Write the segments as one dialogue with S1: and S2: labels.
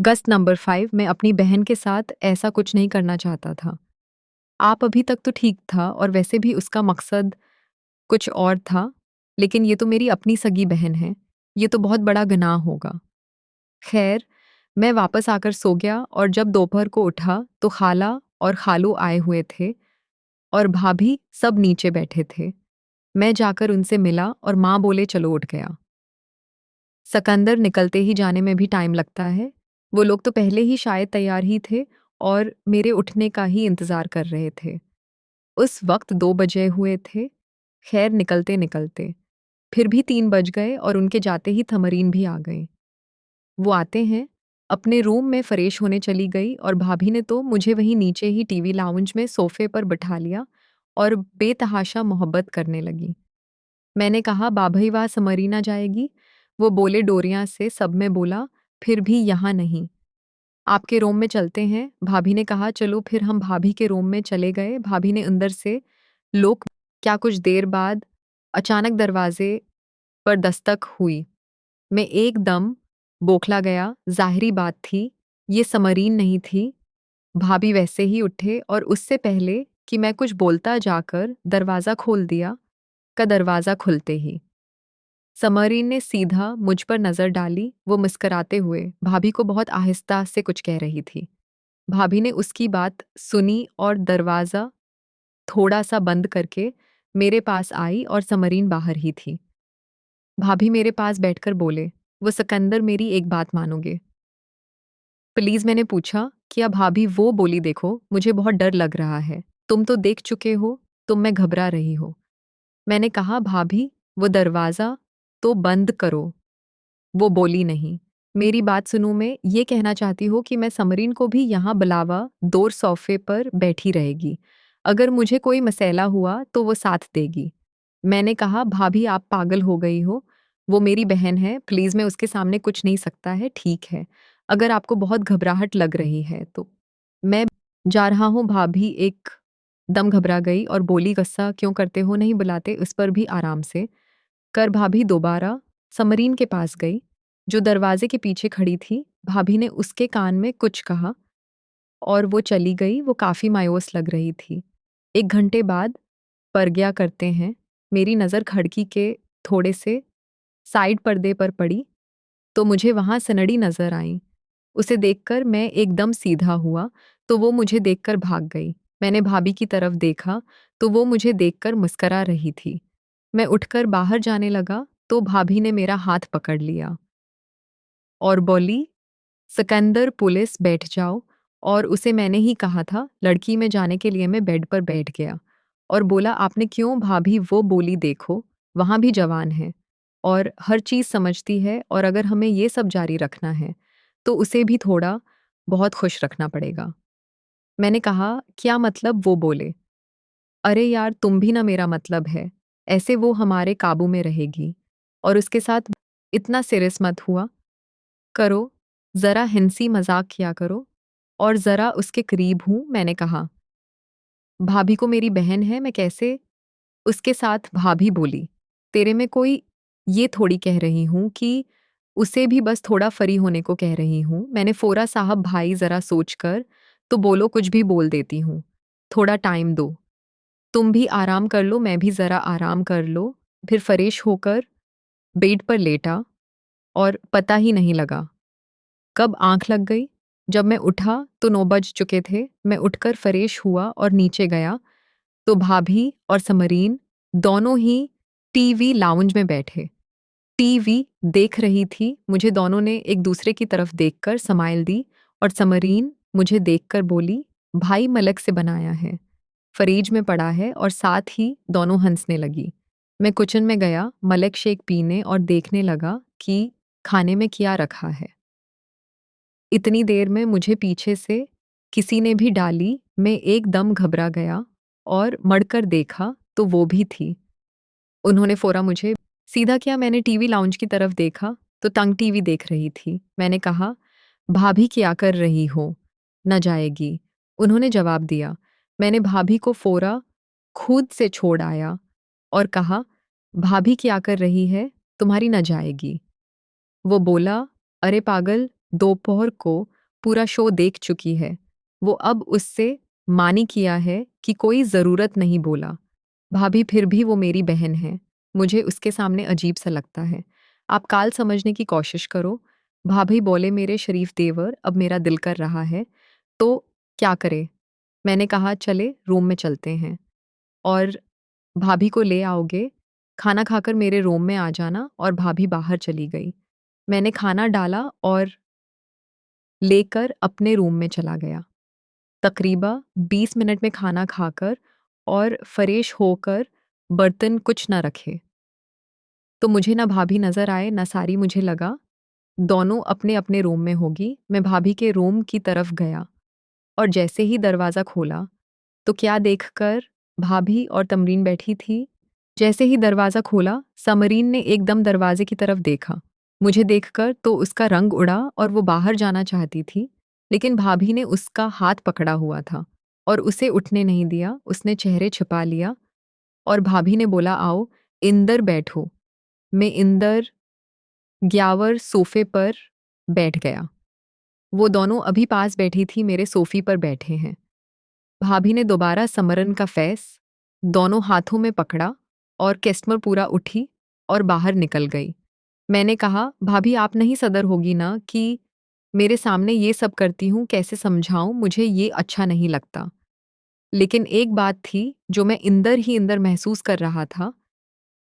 S1: गस्त नंबर 5 मैं अपनी बहन के साथ ऐसा कुछ नहीं करना चाहता था। आप अभी तक तो ठीक था और वैसे भी उसका मकसद कुछ और था, लेकिन ये तो मेरी अपनी सगी बहन है। ये तो बहुत बड़ा गुनाह होगा। खैर, मैं वापस आकर सो गया और जब दोपहर को उठा तो खाला और खालू आए हुए थे और भाभी सब नीचे बैठे थे। मैं जाकर उनसे मिला और माँ बोले चलो उठ गया। सिकंदर निकलते ही जाने में भी टाइम लगता है। वो लोग तो पहले ही शायद तैयार ही थे और मेरे उठने का ही इंतज़ार कर रहे थे। उस वक़्त 2 बजे हुए थे। खैर निकलते-निकलते फिर भी 3 बज गए और उनके जाते ही थमरीन भी आ गए। वो आते हैं, अपने रूम में फ़्रेश होने चली गई और भाभी ने तो मुझे वहीं नीचे ही टीवी लाउंज में सोफ़े पर बिठा लिया और बेतहाशा मोहब्बत करने लगी। मैंने कहा बाभई वाह समरीना जाएगी? वो बोले डोरिया से सब में बोला, फिर भी यहाँ नहीं। आपके रूम में चलते हैं, भाभी ने कहा चलो फिर हम भाभी के रूम में चले गए। भाभी ने अंदर से लोग क्या कुछ देर बाद अचानक दरवाजे पर दस्तक हुई। मैं एकदम बौखला गया, ज़ाहिरी बात थी, ये समरीन नहीं थी। भाभी वैसे ही उठे और उससे पहले कि मैं कुछ बोलता जाकर दरवाज़ा खोल दिया, का दरवाज़ा खुलते ही समरीन ने सीधा मुझ पर नज़र डाली। वो मुस्कुराते हुए भाभी को बहुत आहिस्ता से कुछ कह रही थी। भाभी ने उसकी बात सुनी और दरवाज़ा थोड़ा-सा बंद करके मेरे पास आई और समरीन बाहर ही थी। भाभी मेरे पास बैठकर बोले, "वो सिकंदर मेरी एक बात मानोगे?" प्लीज़ मैंने पूछा, "क्या भाभी?" वो बोली, "देखो, मुझे बहुत डर लग रहा है। तुम तो देख चुके हो, तुम में घबरा रही हो।" मैंने कहा, "भाभी, वो दरवाज़ा तो बंद करो।" वो बोली नहीं। मेरी बात सुनो मैं ये कहना चाहती हूँ कि मैं समरीन को भी यहाँ बुलावा दूर सोफ़े पर बैठी रहेगी। अगर मुझे कोई मसला हुआ तो वो साथ देगी। मैंने कहा भाभी आप पागल हो गई हो, वो मेरी बहन है, प्लीज़ मैं उसके सामने कुछ नहीं सकता है, ठीक है। अगर आपको बहुत घबराहट लग रही है तो। मैं जा रहा हूँ भाभी एक दम घबरा गई और बोली गुस्सा क्यों करते हो नहीं बुलाते उस पर भी आराम से। कर भाभी दोबारा समरीन के पास गई, जो दरवाजे के पीछे खड़ी थी। भाभी ने उसके कान में कुछ कहा और वो चली गई। वो काफ़ी मायूस लग रही थी। 1 घंटे बाद परग्या करते हैं, मेरी नज़र खिड़की के थोड़े से साइड पर्दे पर पड़ी, तो मुझे वहाँ सनड़ी नज़र आई। उसे देखकर मैं एकदम सीधा हुआ, तो वो मुझे देखकर भाग गई। मैंने भाभी की तरफ देखा, तो वो मुझे देखकर मुस्कुरा रही थी। मैं उठकर बाहर जाने लगा, तो भाभी ने मेरा हाथ पकड़ लिया और बोली, "सिकंदर पुलिस बैठ जाओ।" और उसे मैंने ही कहा था, लड़की में जाने के लिए मैं बेड पर बैठ गया और बोला, "आपने क्यों भाभी?" वो बोली, "देखो, वहाँ भी जवान है और हर चीज़ समझती है और अगर हमें ये सब जारी रखना है, तो उसे भी थोड़ा बहुत खुश रखना पड़ेगा।" मैंने कहा, "क्या मतलब?" वो बोले, "अरे यार, तुम भी ना मेरा मतलब है। ऐसे वो हमारे काबू में रहेगी और उसके साथ इतना सीरियस मत हुआ करो, ज़रा हिंसी मज़ाक किया करो और ज़रा उसके करीब हूँ।" मैंने कहा, "भाभी को मेरी बहन है, मैं कैसे?" उसके साथ भाभी बोली, "तेरे में कोई ये थोड़ी कह रही हूँ कि उसे भी बस थोड़ा फ्री होने को कह रही हूँ।" मैंने फ़ोरा साहब भाई ज़रा सोच कर, "तो बोलो कुछ भी बोल देती हूँ। थोड़ा टाइम दो। तुम भी आराम कर लो, मैं भी ज़रा आराम कर लो।" फिर फ़्रेश होकर बेड पर लेटा और पता ही नहीं लगा कब आँख लग गई। जब मैं उठा तो 9 बज चुके थे। मैं उठकर फ़्रेश हुआ और नीचे गया, तो भाभी और समरीन दोनों ही टीवी लाउंज में बैठे टीवी देख रही थी। मुझे दोनों ने एक दूसरे की तरफ देखकर स्माइल दी और समरीन मुझे देखकर बोली, "भाई मलक से बनाया है, फ्रिज में पड़ा है।" और साथ ही दोनों हंसने लगी। मैं किचन में गया, मलक शेक पीने और देखने लगा कि खाने में क्या रखा है। इतनी देर में मुझे पीछे से किसी ने भी डाली। मैं एकदम घबरा गया और मड़कर देखा तो वो भी थी। उन्होंने फ़ौरन मुझे सीधा किया। मैंने टीवी लाउंज की तरफ देखा तो तंग टीवी देख रही थी। मैंने कहा, "भाभी क्या कर रही हो? न जाएगी।" उन्होंने जवाब दिया। मैंने भाभी को फ़ौरन खुद से छोड़ आया और कहा, "भाभी क्या कर रही है? तुम्हारी न जाएगी।" वो बोला, "अरे पागल, दोपहर को पूरा शो देख चुकी है। वो अब उससे मानी किया है कि कोई ज़रूरत नहीं बोला। भाभी फिर भी वो मेरी बहन है। मुझे उसके सामने अजीब-सा लगता है। आप काल समझने की कोशिश करो। भाभी बोले मेरे शरीफ देवर अब मेरा दिल कर रहा है, तो क्या करें? मैंने कहा चले रूम में चलते हैं और भाभी को ले आओगे, खाना खाकर मेरे रूम में आ जाना और भाभी बाहर चली गई। मैंने खाना डाला और लेकर अपने रूम में चला गया। तकरीबा 20 मिनट में खाना खाकर और फ्रेश होकर बर्तन कुछ न रखे। तो मुझे ना भाभी नज़र आए, ना सारी मुझे लगा, दोनों अपने-अपने रूम में होगी। मैं भाभी के रूम की तरफ गया और जैसे ही दरवाज़ा खोला, तो क्या देखकर भाभी और तमरीन बैठी थी। जैसे ही दरवाज़ा खोला, समरीन ने एकदम दरवाज़े की तरफ देखा। मुझे देखकर तो उसका रंग उड़ा और वो बाहर जाना चाहती थी, लेकिन भाभी ने उसका हाथ पकड़ा हुआ था और उसे उठने नहीं दिया। उसने चेहरे छिपा लिया और भाभी ने बोला, आओ, इंदर बैठो। मैं इंदर ग्यावर सोफ़े पर बैठ गया। वो दोनों अभी पास बैठी थी, मेरे सोफ़ी पर बैठे हैं। भाभी ने दोबारा समरन का फ़ेस दोनों हाथों में पकड़ा और कस्टमर पूरा उठी और बाहर निकल गई। मैंने कहा, भाभी आप नहीं सदर होगी ना कि मेरे सामने ये सब करती हूँ, कैसे समझाऊँ, मुझे ये अच्छा नहीं लगता। लेकिन एक बात थी जो मैं इंदर ही इंदर महसूस कर रहा था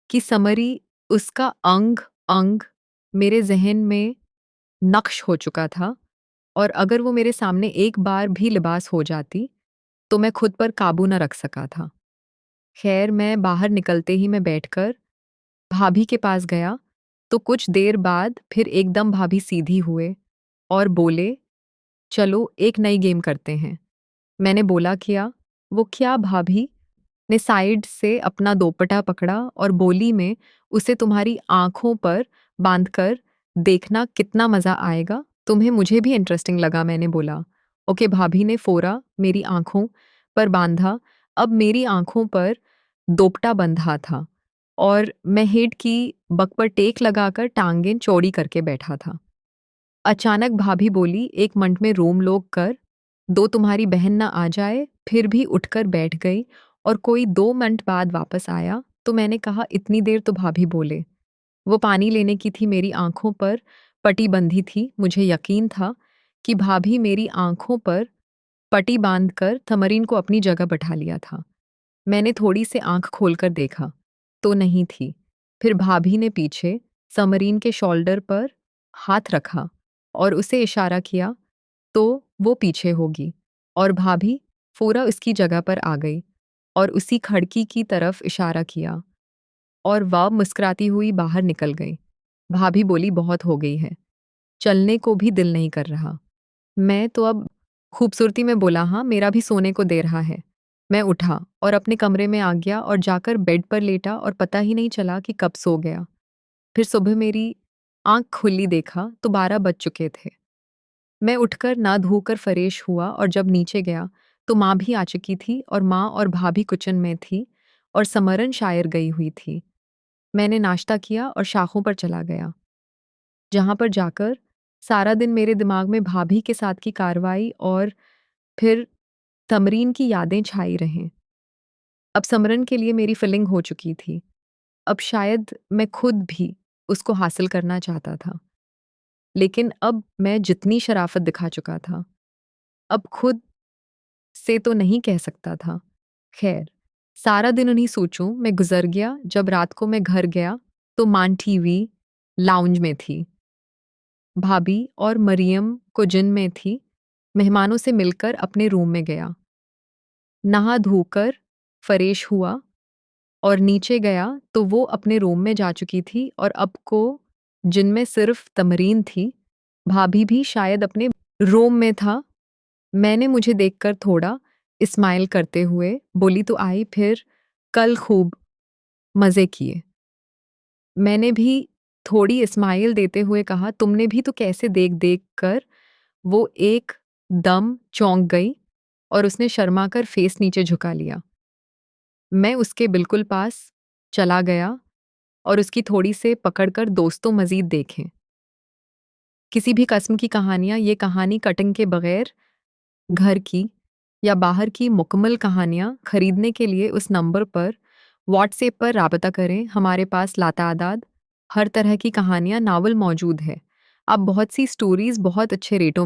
S1: कि समरी उसका अंग-अंग मेरे ज़हन में नक़्श हो चुका था और अगर वो मेरे सामने एक बार भी लिबास हो जाती, तो मैं खुद पर काबू न रख सका था। ख़ैर मैं बाहर निकलते ही मैं बैठकर भाभी के पास गया, तो कुछ देर बाद फिर एकदम भाभी सीधी हुए और बोले, चलो एक नई गेम करते हैं। मैंने बोला क्या? वो क्या भाभी ने साइड से अपना दोपट्टा पकड़ा और बोली में उसे तुम्हारी आँखों पर बाँधकर देखना कितना मज़ा आएगा। तुम्हें मुझे भी इंटरेस्टिंग लगा, मैंने बोला। ओके, भाभी ने फ़ौरा मेरी आँखों पर बाँधा। अब मेरी आँखों पर दोपट्टा बंधा था और मैं हेड की बक पर टेक लगाकर टाँगें चौड़ी करके बैठा था। अचानक भाभी बोली, एक मिनट में रोम लोग कर, दो तुम्हारी बहन ना आ जाए, फिर भी उठकर बैठ गई और कोई 2 मिनट बाद वापस आया, तो मैंने कहा इतनी देर तो भाभी बोले। वो पानी लेने की थी, मेरी आँखों पर पट्टी बंधी थी। मुझे यकीन था कि भाभी मेरी आँखों पर पट्टी बाँधकर थमरीन को अपनी जगह बैठा लिया था। मैंने थोड़ी से आँख खोलकर देखा, तो नहीं थी। फिर भाभी ने पीछे समरीन के शोल्डर पर हाथ रखा और उसे इशारा किया, तो वो पीछे होगी और भाभी फ़ौरा उसकी जगह पर आ गई और उसी खिड़की की तरफ इशारा किया और वह मुस्कुराती हुई बाहर निकल गई। भाभी बोली, बहुत हो गई है, चलने को भी दिल नहीं कर रहा। मैं तो अब खूबसूरती में बोला, हाँ, मेरा भी सोने को दे रहा है। मैं उठा और अपने कमरे में आ गया और जाकर बेड पर लेटा और पता ही नहीं चला कि कब सो गया। फिर सुबह मेरी आँख खुली, देखा तो 12 बज चुके थे। मैं उठकर ना धोकर फ्रेश हुआ और जब नीचे गया तो माँ भी आ चुकी थी और माँ और भाभी किचन में थी और समरन शायर गई हुई थी। मैंने नाश्ता किया और शाखों पर चला गया, जहाँ पर जाकर सारा दिन मेरे दिमाग में भाभी के साथ की कार्रवाई और फिर तमरीन की यादें छाई रहें। अब समरन के लिए मेरी फीलिंग हो चुकी थी। अब शायद मैं खुद भी उसको हासिल करना चाहता था। लेकिन अब मैं जितनी शराफ़त दिखा चुका था, अब खुद से तो नहीं कह सकता था। ख़ैर, सारा दिन उन्हीं सोचों में गुज़र गया। जब रात को मैं घर गया, तो माँ टीवी लाउंज में थी। भाभी और मरियम किचन में थी। मेहमानों से मिलकर अपने रूम में गया। नहा धोकर फ्रेश हुआ और नीचे गया तो वो अपने रूम में जा चुकी थी और अब को जिनमें सिर्फ तमरीन थी, भाभी भी शायद अपने रूम में था। मैंने मुझे देखकर थोड़ा स्माइल करते हुए बोली, तो आई फिर कल खूब मज़े किए। मैंने भी थोड़ी स्माइल देते हुए कहा, तुमने भी तो कैसे देख देख कर। वो एक दम चौंक गई और उसने शर्मा कर फेस नीचे झुका लिया। मैं उसके बिल्कुल पास चला गया और उसकी थोड़ी से पकड़कर दोस्तों मज़ीद देखें। किसी भी किस्म की कहानियाँ, ये कहानी कटिंग के बगैर घर की या बाहर की मुकम्मल कहानियाँ खरीदने के लिए उस नंबर पर व्हाट्सएप पर राबता करें। हमारे पास लातादाद हर तरह की कहानियाँ, नावल मौजूद है। आप बहुत सी स्टोरीज़ बहुत अच्छे रेटों में